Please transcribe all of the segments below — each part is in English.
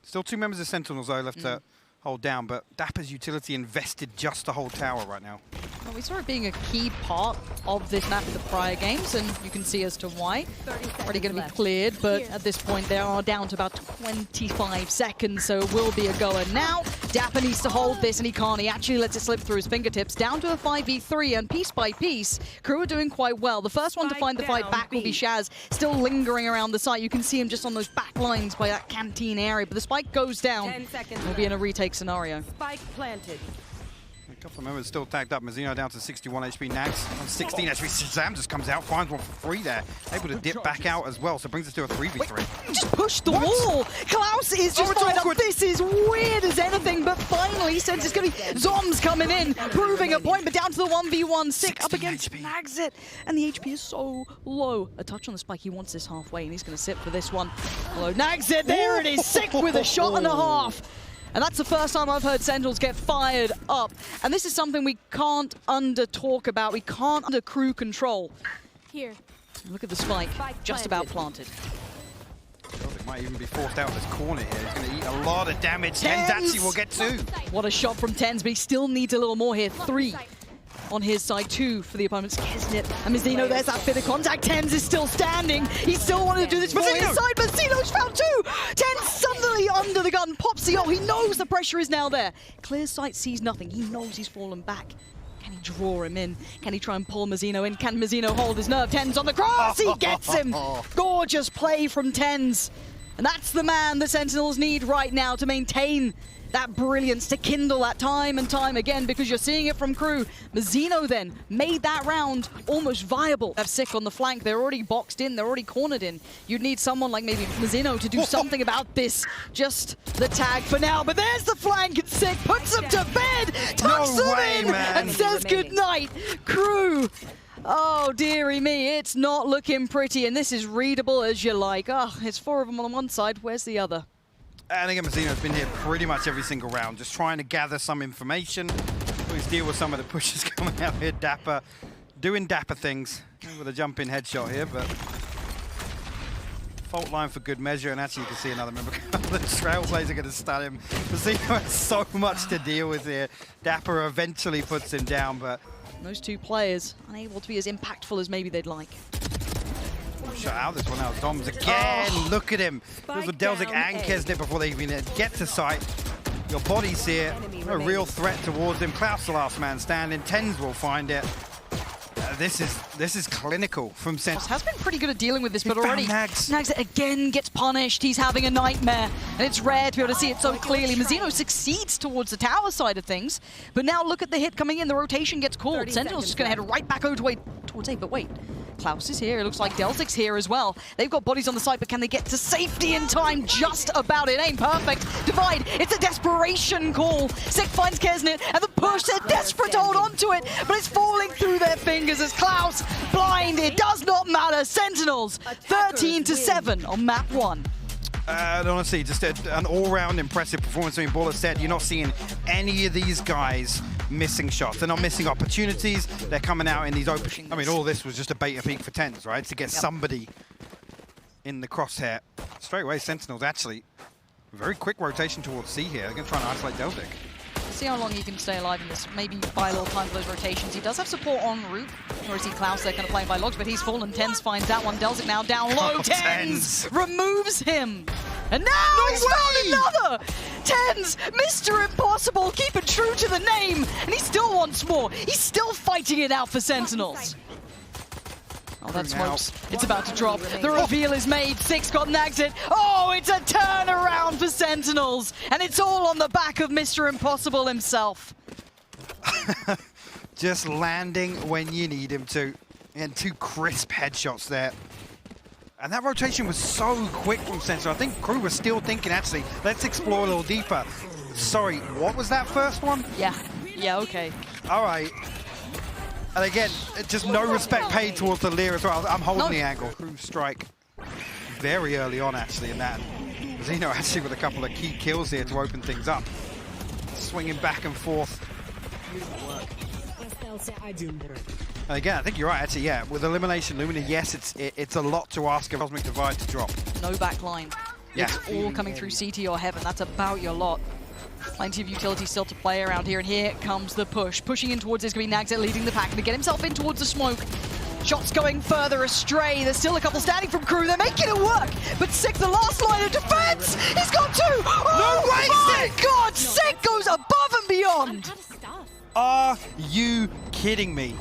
Still 2 members of Sentinels though left to hold down, but Dapper's utility invested just to hold tower right now. Well, we saw it being a key part of this map in the prior games, and you can see as to why. Already going to be cleared, but at this point they are down to about 25 seconds, so it will be a goer now. Dapper needs to hold this, and he can't. He actually lets it slip through his fingertips, down to a 5v3, and piece by piece, KRU are doing quite well. The first one to find the fight back will be Shaz, still lingering around the site. You can see him just on those back lines by that canteen area, but the spike goes down. 10 seconds. We'll be in a retake scenario. Spike planted. A couple of members still tagged up. Mazino down to 61 HP. Nags on 16 HP. Shazam just comes out, finds one for free there. Able to dip back out as well, so brings us to a 3v3. He just pushed the wall. Klaus is just fired up. This is weird as anything, but finally, since it's going to be Zoms coming in, proving a point, but down to the 1v1. Sick up against Nagzit, and the HP is so low. A touch on the spike. He wants this halfway, and he's going to sit for this one. Hello, Nagzit. There it is. Sick with a shot and a half. And that's the first time I've heard Sentinels get fired up. And this is something we can't under-talk about. We can't under-KRU control. Here. Look at the spike just about planted. It might even be forced out of this corner here. He's going to eat a lot of damage. TenZ actually will get 2. What a shot from TenZ, but he still needs a little more here. 3 on his side, 2 for the opponents. Kesnit and Mazino, there's that bit of contact. TenZ is still standing. He still wanted to do this for his side. Mazino's found 2. TenZ suddenly under the gun, pops the ult. He knows the pressure is now there. Clear sight, sees nothing. He knows he's fallen back. Can he draw him in? Can he try and pull Mazino in? Can Mazino hold his nerve? TenZ on the cross, he gets him. Gorgeous play from TenZ. And that's the man the Sentinels need right now to maintain that brilliance, to kindle that time and time again, because you're seeing it from KRU. Mazino then made that round almost viable. Have Sick on the flank. They're already boxed in. They're already cornered in. You'd need someone like maybe Mazino to do something about this. Just the tag for now. But there's the flank, and Sick puts them to bed, tucks them in, and says goodnight. KRU. Oh, dearie me, it's not looking pretty, and this is readable as you like. Oh, it's 4 of them on one side. Where's the other? And again, Mazino's been here pretty much every single round, just trying to gather some information. Please deal with some of the pushes coming out here. Dapper doing Dapper things with a jump-in headshot here, but fault line for good measure. And actually, you can see another member. The Trailblazer going to stun him. Mazino has so much to deal with here. Dapper eventually puts him down, but those 2 players unable to be as impactful as maybe they'd like. Shut out this one out. Doms again. Look at him. It was with Delzik and Kesnit before they even get to sight. Your body's here. A real threat towards him. Klaus the last man standing. TenZ will find it. This is clinical from Sentinels. Has been pretty good at dealing with this, but already Nags again gets punished. He's having a nightmare, and it's rare to be able to see it so clearly. Mazino succeeds towards the tower side of things, but now look at the hit coming in. The rotation gets called. Sentinel's just going to head right back over towards A, but wait. Klaus is here. It looks like Delzik's here as well. They've got bodies on the side, but can they get to safety in time? Just about. It ain't perfect. Divide. It's a desperation call. Sick finds Kesnit, and the push. They're desperate to hold on to it, but it's falling through their fingers as Klaus blind. It does not matter. Sentinels 13-7 on map 1. And honestly, just an all-round impressive performance. I mean, Baller said you're not seeing any of these guys missing shots. They're not missing opportunities. They're coming out in these open. I mean, all this was just a bait and peek for TenZ, right? To get somebody in the crosshair. Straight away, Sentinels actually very quick rotation towards C here. They're going to try and isolate Delzik. See how long he can stay alive in this. Maybe buy a little time for those rotations. He does have support en route. Or is he Klaus? They're kind of playing by logs, but he's fallen. TenZ finds that one. Delzik now down low. TenZ removes him. And now he's found another! TenZ, Mr. Impossible, keeping true to the name. And he still wants more. He's still fighting it out for Sentinels. Oh, that smokes. It's about to drop. The reveal is made. Six got Nagzit. Oh, it's a turnaround for Sentinels. And it's all on the back of Mr. Impossible himself. Just landing when you need him to. And 2 crisp headshots there. And that rotation was so quick from Sentinels. I think KRU was still thinking, actually, let's explore a little deeper. Sorry, what was that first one? Yeah, okay. All right. And again, just no respect paid towards the Lear as well. I'm holding the angle. KRU strike very early on, actually, in that. Zeno actually with a couple of key kills here to open things up. Swinging back and forth. And again, I think you're right, actually, yeah. With Elimination Lumina, yes, it's a lot to ask a Cosmic Divide to drop. No back line. Yeah. It's all coming through CT or Heaven. That's about your lot. Plenty of utility still to play around here, and here comes the push. Pushing in towards this, going to be Nagzet leading the pack, and to get himself in towards the smoke. Shots going further astray. There's still a couple standing from KRU. They're making it work, but Sick, the last line of defense, he's got two. Oh No way, my Sick! God, Sick goes above and beyond. Are you kidding me?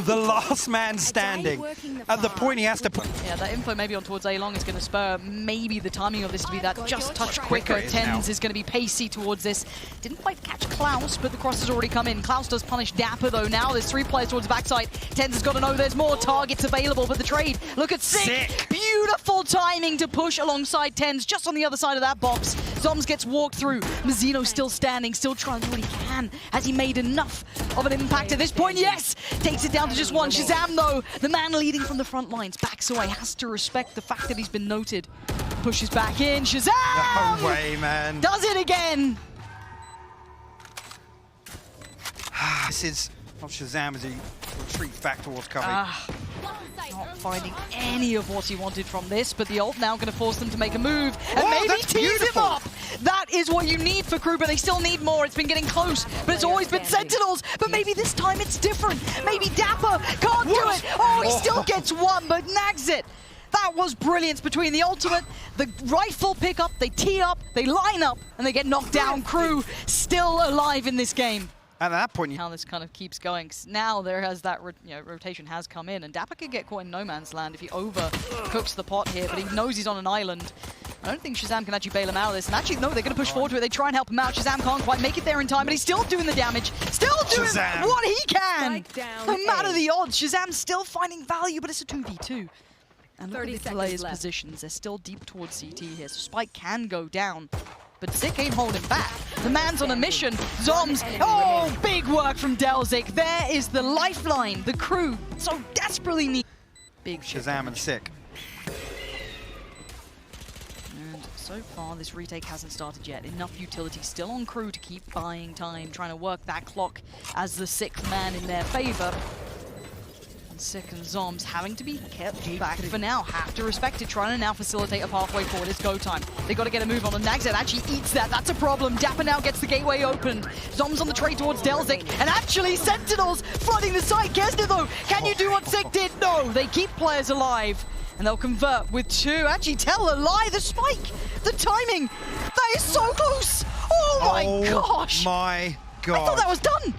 The last man standing at the point he has to put. Yeah, that info maybe on towards A-Long is going to spur maybe the timing of this to be that just touch quicker. Tens is going to be pacey towards this. Didn't quite catch Klaus, but the cross has already come in. Klaus does punish Dapper though. Now there's 3 players towards the backside. Tens has got to know there's more targets available, but the trade, look at Sick. Beautiful timing to push alongside Tens just on the other side of that box. Zoms gets walked through. Mazzino still standing, still trying to do what he can. Has he made enough of an impact at this point? Yes! Takes it down to just one. Shazam, though, the man leading from the front lines, backs away, has to respect the fact that he's been noted. Pushes back in. Shazam! No way, man. Does it again. This is not Shazam as he retreats back towards Covey. Not finding any of what he wanted from this, but the ult now going to force them to make a move and Oh, maybe that's tease him beautiful. up. That is what you need for KRU, but they still need more. It's been getting close, but it's always been Sentinels. But maybe this time it's different. Maybe Dapper can't do it. Oh, he still gets one, but nags it. That was brilliance between the ultimate, the rifle pickup, they tee up, they line up, and they get knocked down. KRU still alive in this game. And at that point, How this kind of keeps going. Now there has that rotation has come in, and Dapper could get caught in no man's land if he overcooks the pot here, but he knows he's on an island. I don't think Shazam can actually bail him out of this. And actually, no, they're going to push forward to it. They try and help him out. Shazam can't quite make it there in time, but he's still doing the damage. Still doing Shazam. what he can. No matter the odds, Shazam's still finding value, but it's a 2v2. And look at the players' positions. They're still deep towards CT here, so Spike can go down. But Zik ain't holding back. The man's on a mission. Zoms, oh, big work from Delzik. There is the lifeline the KRU so desperately need. Big Shazam and Sick. And so far, this retake hasn't started yet. Enough utility still on KRU to keep buying time, trying to work that clock as the 6th man in their favor. Sick and Zoms having to be kept back for now. Have to respect it. Trying to now facilitate a pathway forward. It's go time. They got to get a move on. And Nagzet actually eats that. That's a problem. Dapper now gets the gateway opened. Zoms on the trade towards Delzik. And actually, Sentinels flooding the site. Kesner, though, can you do what Sick did? No, they keep players alive. And they'll convert with 2. Actually, tell a lie. The spike. The timing. That is so close. Oh, my gosh. My God. I thought that was done.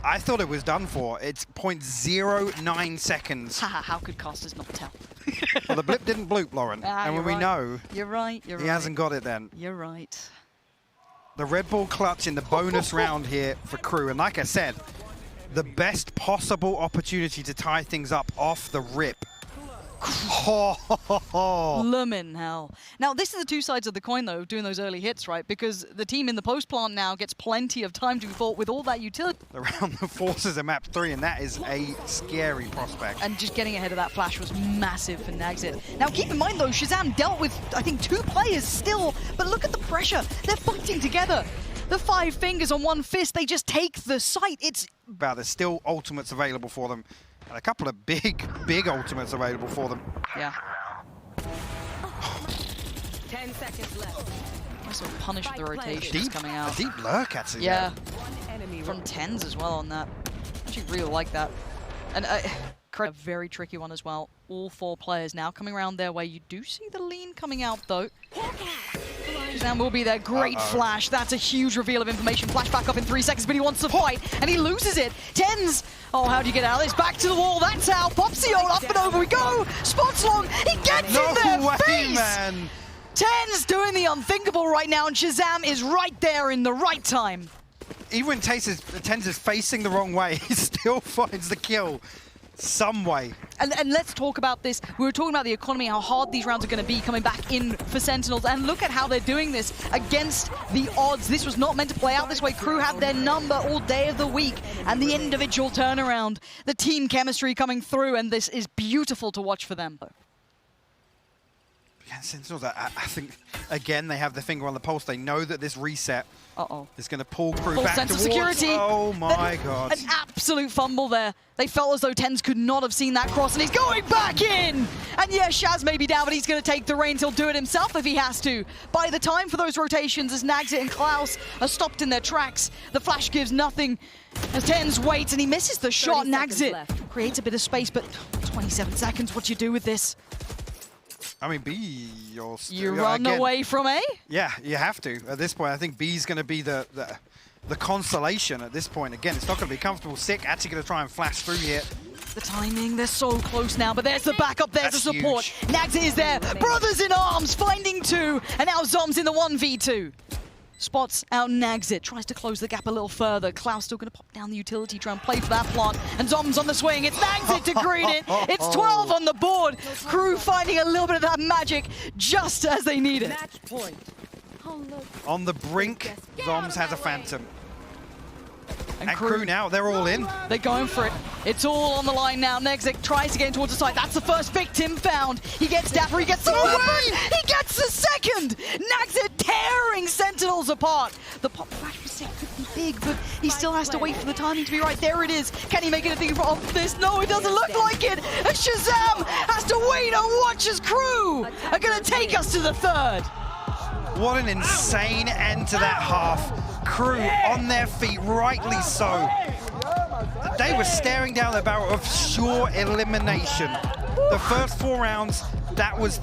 I thought it was done for. It's 0.09 seconds. Haha, how could casters not tell? Well, the blip didn't bloop, Lauren. And when we know You're right. he hasn't got it then. You're right. The Red Bull clutch in the bonus round here for KRU. And like I said, the best possible opportunity to tie things up off the rip. Lumin hell. Now, this is the 2 sides of the coin, though, doing those early hits, right? Because the team in the post plant now gets plenty of time to be fought with all that utility. Around the forces of map 3, and that is a scary prospect. And just getting ahead of that flash was massive for Nagzet. Now, keep in mind, though, Shazam dealt with, I think, 2 players still. But look at the pressure. They're fighting together. The 5 fingers on 1 fist, they just take the site. It's... There's still ultimates available for them. And a couple of big ultimates available for them. Yeah. 10 seconds left. Nice little punish the rotations coming out. A deep lurk, actually. Yeah. Enemy From Tens as well on that. Actually really like that. And a very tricky one as well. All 4 players now coming around their way. You do see the lean coming out though. Shazam will be there. Great flash. That's a huge reveal of information. Flash back up in 3 seconds, but he wants to fight, and he loses it. Tens. Oh, how do you get out of this? Back to the wall. That's how. Popsio up and over we go. Spots long. He gets in their face. Man. Tens doing the unthinkable right now, and Shazam is right there in the right time. Even when Tens is facing the wrong way, he still finds the kill some way. And let's talk about this. We were talking about the economy, how hard these rounds are going to be coming back in for Sentinels. And look at how they're doing this against the odds. This was not meant to play out this way. KRU had their number all day of the week. And the individual turnaround, the team chemistry coming through. And this is beautiful to watch for them. Yeah, Sentinels, I think, again, they have their finger on the pulse. They know that this reset is going to pull KRU Full back sense of towards... security. Oh my god. An absolute fumble there. They felt as though TenZ could not have seen that cross, and he's going back in! And yeah, Shaz may be down, but he's going to take the reins. He'll do it himself if he has to. By the time for those rotations, as Nagzit and Klaus are stopped in their tracks, the flash gives nothing. As TenZ waits, and he misses the shot. Nagzit creates a bit of space, but 27 seconds, what do you do with this? I mean, B, you run away from A? Yeah, you have to. At this point, I think B's going to be the consolation at this point. Again, it's not going to be comfortable. Sick actually going to try and flash through here. The timing, they're so close now, but there's the backup, there's the support. Huge. Nagzit is there, brothers in arms, finding two, and now Zom's in the 1v2. Spots out Nagzit, tries to close the gap a little further. Klaus still going to pop down the utility, try and play for that plant. And Zom's on the swing. It's Nagzit to green it. It's 12 on the board. KRU finding a little bit of that magic just as they need it. Match point. On the brink, Zoms has a phantom. And KRU KRU now, they're all in. They're going for it. It's all on the line now. Nagzit tries to get in towards the side. That's the first victim found. He gets Dapper, he gets the weapon. He gets the second. Nagzit tearing Sentinels apart. The pop flash for Sick could be big, but he still has to wait for the timing to be right. There it is. Can he make anything of this? No, it doesn't look like it. And Shazam has to wait and watch as KRU are going to take us to the third. What an insane end to that half. KRU on their feet, rightly so. They were staring down the barrel of sure elimination. The first 4 rounds, that was